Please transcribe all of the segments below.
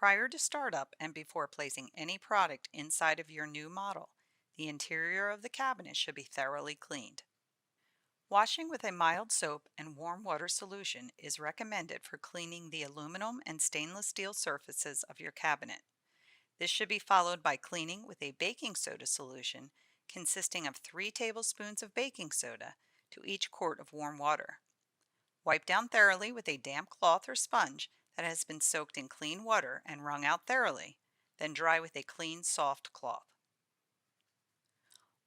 Prior to startup and before placing any product inside of your new model, the interior of the cabinet should be thoroughly cleaned. Washing with a mild soap and warm water solution is recommended for cleaning the aluminum and stainless steel surfaces of your cabinet. This should be followed by cleaning with a baking soda solution consisting of 3 tablespoons of baking soda to each quart of warm water. Wipe down thoroughly with a damp cloth or sponge that has been soaked in clean water and wrung out thoroughly, then dry with a clean, soft cloth.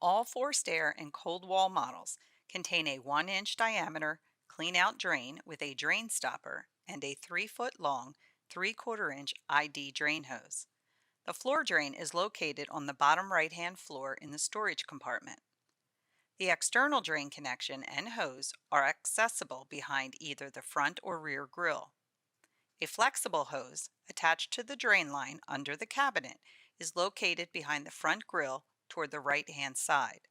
All forced air and cold wall models contain a 1-inch diameter clean-out drain with a drain stopper and a 3-foot long, 3/4 inch ID drain hose. The floor drain is located on the bottom right-hand floor in the storage compartment. The external drain connection and hose are accessible behind either the front or rear grill. A flexible hose attached to the drain line under the cabinet is located behind the front grill toward the right-hand side.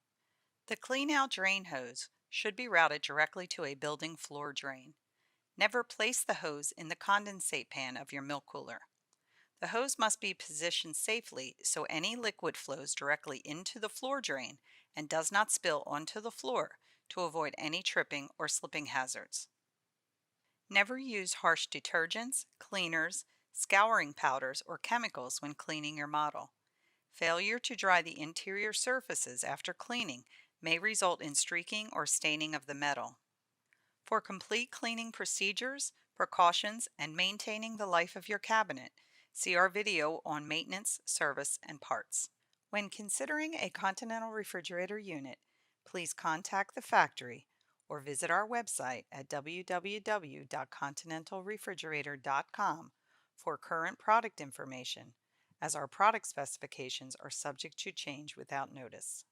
The clean-out drain hose should be routed directly to a building floor drain. Never place the hose in the condensate pan of your milk cooler. The hose must be positioned safely so any liquid flows directly into the floor drain and does not spill onto the floor to avoid any tripping or slipping hazards. Never use harsh detergents, cleaners, scouring powders, or chemicals when cleaning your model. Failure to dry the interior surfaces after cleaning may result in streaking or staining of the metal. For complete cleaning procedures, precautions, and maintaining the life of your cabinet, see our video on maintenance, service, and parts. When considering a Continental refrigerator unit, please contact the factory or visit our website at www.continentalrefrigerator.com for current product information, as our product specifications are subject to change without notice.